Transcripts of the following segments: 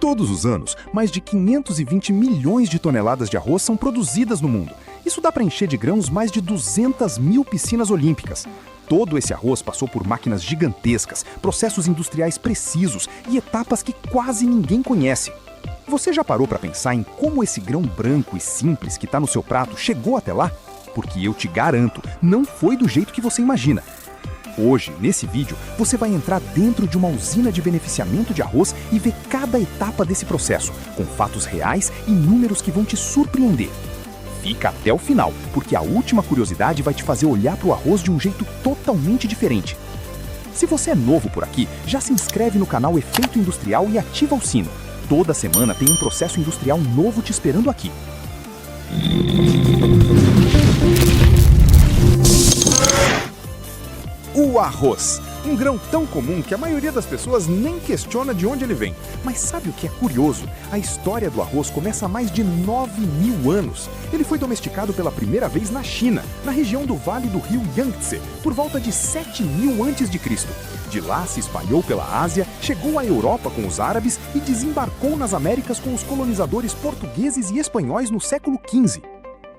Todos os anos, mais de 520 milhões de toneladas de arroz são produzidas no mundo. Isso dá para encher de grãos mais de 200 mil piscinas olímpicas. Todo esse arroz passou por máquinas gigantescas, processos industriais precisos e etapas que quase ninguém conhece. Você já parou para pensar em como esse grão branco e simples que está no seu prato chegou até lá? Porque eu te garanto, não foi do jeito que você imagina. Hoje, nesse vídeo, você vai entrar dentro de uma usina de beneficiamento de arroz e ver cada etapa desse processo, com fatos reais e números que vão te surpreender. Fica até o final, porque a última curiosidade vai te fazer olhar para o arroz de um jeito totalmente diferente. Se você é novo por aqui, já se inscreve no canal Efeito Industrial e ativa o sino. Toda semana tem um processo industrial novo te esperando aqui. O arroz. Um grão tão comum que a maioria das pessoas nem questiona de onde ele vem. Mas sabe o que é curioso? A história do arroz começa há mais de 9.000 anos. Ele foi domesticado pela primeira vez na China, na região do Vale do Rio Yangtze, por volta de 7.000 a.C. De lá se espalhou pela Ásia, chegou à Europa com os árabes e desembarcou nas Américas com os colonizadores portugueses e espanhóis no século XV.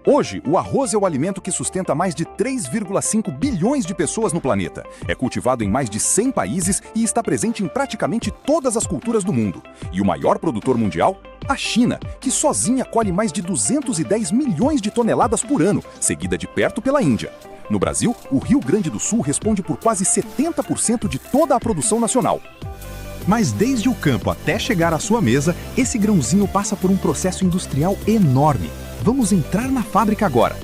Hoje, o arroz é o alimento que sustenta mais de 3,5 bilhões de pessoas no planeta. É cultivado em mais de 100 países e está presente em praticamente todas as culturas do mundo. E o maior produtor mundial? A China, que sozinha colhe mais de 210 milhões de toneladas por ano, seguida de perto pela Índia. No Brasil, o Rio Grande do Sul responde por quase 70% de toda a produção nacional. Mas desde o campo até chegar à sua mesa, esse grãozinho passa por um processo industrial enorme. Vamos entrar na fábrica agora.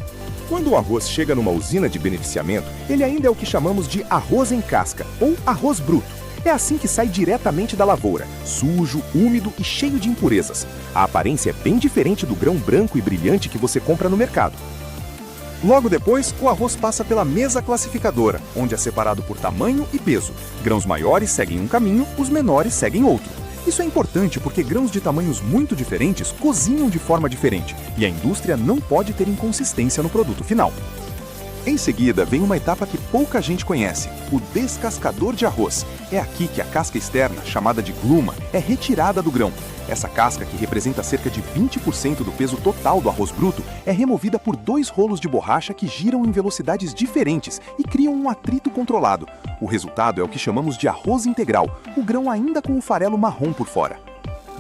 Quando o arroz chega numa usina de beneficiamento, ele ainda é o que chamamos de arroz em casca, ou arroz bruto. É assim que sai diretamente da lavoura, sujo, úmido e cheio de impurezas. A aparência é bem diferente do grão branco e brilhante que você compra no mercado. Logo depois, o arroz passa pela mesa classificadora, onde é separado por tamanho e peso. Grãos maiores seguem um caminho, os menores seguem outro. Isso é importante porque grãos de tamanhos muito diferentes cozinham de forma diferente, e a indústria não pode ter inconsistência no produto final. Em seguida, vem uma etapa que pouca gente conhece, o descascador de arroz. É aqui que a casca externa, chamada de gluma, é retirada do grão. Essa casca, que representa cerca de 20% do peso total do arroz bruto, é removida por 2 rolos de borracha que giram em velocidades diferentes e criam um atrito controlado. O resultado é o que chamamos de arroz integral, o grão ainda com o farelo marrom por fora.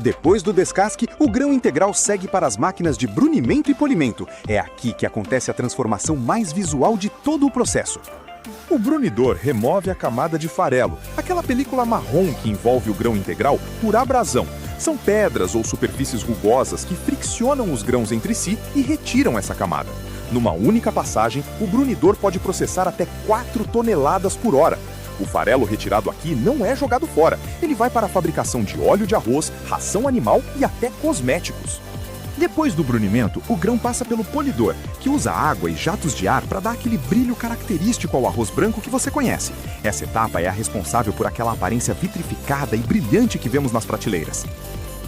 Depois do descasque, o grão integral segue para as máquinas de brunimento e polimento. É aqui que acontece a transformação mais visual de todo o processo. O brunidor remove a camada de farelo, aquela película marrom que envolve o grão integral, por abrasão. São pedras ou superfícies rugosas que friccionam os grãos entre si e retiram essa camada. Numa única passagem, o brunidor pode processar até 4 toneladas por hora. O farelo retirado aqui não é jogado fora. Ele vai para a fabricação de óleo de arroz, ração animal e até cosméticos. Depois do brunimento, o grão passa pelo polidor, que usa água e jatos de ar para dar aquele brilho característico ao arroz branco que você conhece. Essa etapa é a responsável por aquela aparência vitrificada e brilhante que vemos nas prateleiras.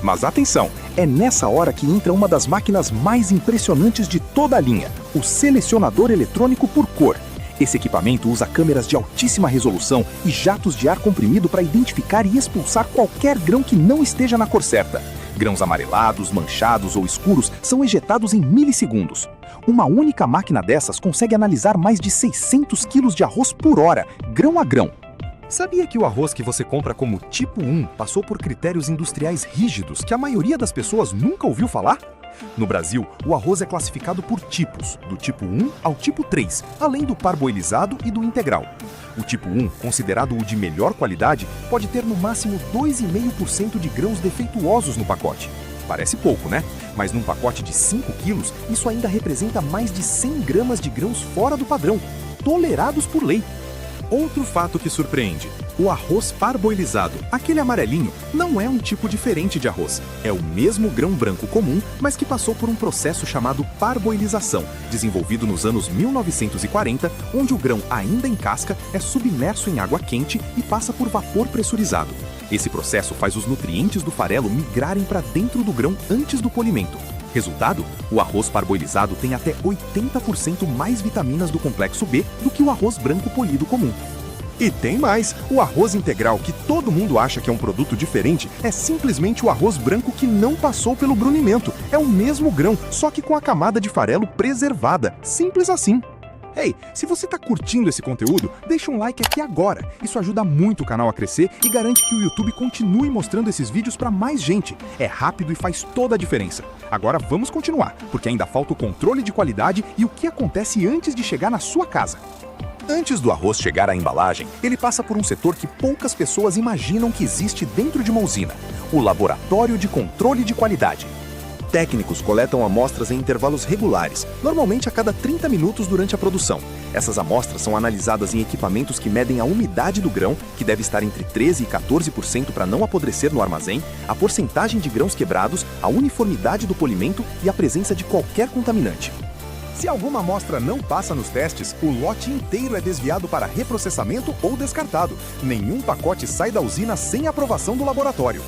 Mas atenção, é nessa hora que entra uma das máquinas mais impressionantes de toda a linha, o selecionador eletrônico por cor. Esse equipamento usa câmeras de altíssima resolução e jatos de ar comprimido para identificar e expulsar qualquer grão que não esteja na cor certa. Grãos amarelados, manchados ou escuros são ejetados em milissegundos. Uma única máquina dessas consegue analisar mais de 600 quilos de arroz por hora, grão a grão. Sabia que o arroz que você compra como tipo 1 passou por critérios industriais rígidos que a maioria das pessoas nunca ouviu falar? No Brasil, o arroz é classificado por tipos, do tipo 1 ao tipo 3, além do parboilizado e do integral. O tipo 1, considerado o de melhor qualidade, pode ter no máximo 2,5% de grãos defeituosos no pacote. Parece pouco, né? Mas num pacote de 5 quilos, isso ainda representa mais de 100 gramas de grãos fora do padrão, tolerados por lei. Outro fato que surpreende: o arroz parboilizado, aquele amarelinho, não é um tipo diferente de arroz. É o mesmo grão branco comum, mas que passou por um processo chamado parboilização, desenvolvido nos anos 1940, onde o grão ainda em casca é submerso em água quente e passa por vapor pressurizado. Esse processo faz os nutrientes do farelo migrarem para dentro do grão antes do polimento. Resultado? O arroz parboilizado tem até 80% mais vitaminas do complexo B do que o arroz branco polido comum. E tem mais, o arroz integral, que todo mundo acha que é um produto diferente, é simplesmente o arroz branco que não passou pelo brunimento. É o mesmo grão, só que com a camada de farelo preservada. Simples assim. Ei, se você está curtindo esse conteúdo, deixa um like aqui agora. Isso ajuda muito o canal a crescer e garante que o YouTube continue mostrando esses vídeos para mais gente. É rápido e faz toda a diferença. Agora vamos continuar, porque ainda falta o controle de qualidade e o que acontece antes de chegar na sua casa. Antes do arroz chegar à embalagem, ele passa por um setor que poucas pessoas imaginam que existe dentro de uma usina: o Laboratório de Controle de Qualidade. Técnicos coletam amostras em intervalos regulares, normalmente a cada 30 minutos durante a produção. Essas amostras são analisadas em equipamentos que medem a umidade do grão, que deve estar entre 13% e 14% para não apodrecer no armazém, a porcentagem de grãos quebrados, a uniformidade do polimento e a presença de qualquer contaminante. Se alguma amostra não passa nos testes, o lote inteiro é desviado para reprocessamento ou descartado. Nenhum pacote sai da usina sem aprovação do laboratório.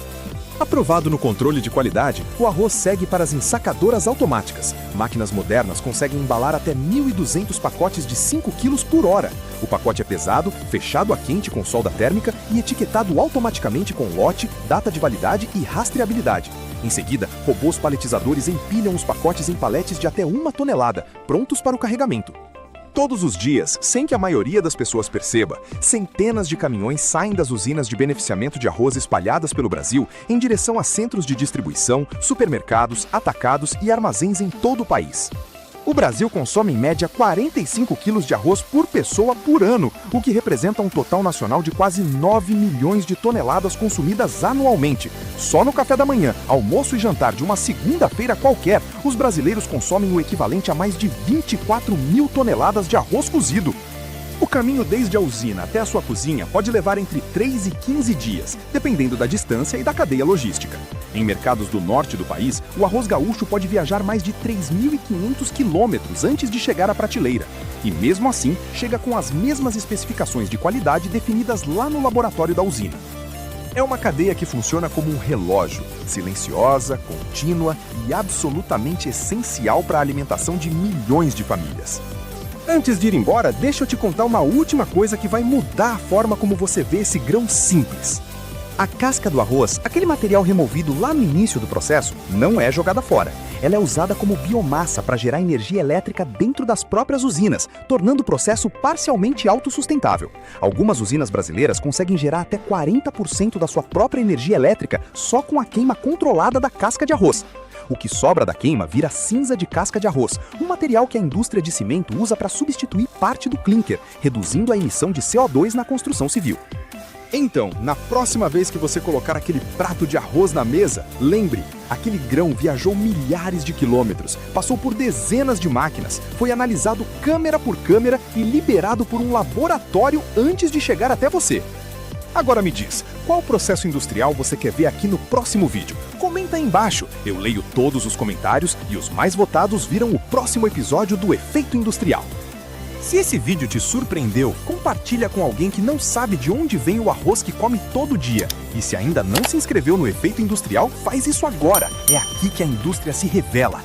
Aprovado no controle de qualidade, o arroz segue para as ensacadoras automáticas. Máquinas modernas conseguem embalar até 1.200 pacotes de 5 kg por hora. O pacote é pesado, fechado a quente com solda térmica e etiquetado automaticamente com lote, data de validade e rastreabilidade. Em seguida, robôs paletizadores empilham os pacotes em paletes de até 1 tonelada, prontos para o carregamento. Todos os dias, sem que a maioria das pessoas perceba, centenas de caminhões saem das usinas de beneficiamento de arroz espalhadas pelo Brasil em direção a centros de distribuição, supermercados, atacados e armazéns em todo o país. O Brasil consome em média 45 quilos de arroz por pessoa por ano, o que representa um total nacional de quase 9 milhões de toneladas consumidas anualmente. Só no café da manhã, almoço e jantar de uma segunda-feira qualquer, os brasileiros consomem o equivalente a mais de 24 mil toneladas de arroz cozido. O caminho desde a usina até a sua cozinha pode levar entre 3 e 15 dias, dependendo da distância e da cadeia logística. Em mercados do norte do país, o arroz gaúcho pode viajar mais de 3.500 quilômetros antes de chegar à prateleira. E mesmo assim, chega com as mesmas especificações de qualidade definidas lá no laboratório da usina. É uma cadeia que funciona como um relógio, silenciosa, contínua e absolutamente essencial para a alimentação de milhões de famílias. Antes de ir embora, deixa eu te contar uma última coisa que vai mudar a forma como você vê esse grão simples. A casca do arroz, aquele material removido lá no início do processo, não é jogada fora. Ela é usada como biomassa para gerar energia elétrica dentro das próprias usinas, tornando o processo parcialmente autossustentável. Algumas usinas brasileiras conseguem gerar até 40% da sua própria energia elétrica só com a queima controlada da casca de arroz. O que sobra da queima vira cinza de casca de arroz, um material que a indústria de cimento usa para substituir parte do clinker, reduzindo a emissão de CO2 na construção civil. Então, na próxima vez que você colocar aquele prato de arroz na mesa, lembre, aquele grão viajou milhares de quilômetros, passou por dezenas de máquinas, foi analisado câmera por câmera e liberado por um laboratório antes de chegar até você. Agora me diz, qual processo industrial você quer ver aqui no próximo vídeo? Comenta aí embaixo, eu leio todos os comentários e os mais votados viram o próximo episódio do Efeito Industrial. Se esse vídeo te surpreendeu, compartilha com alguém que não sabe de onde vem o arroz que come todo dia. E se ainda não se inscreveu no Efeito Industrial, faz isso agora. É aqui que a indústria se revela.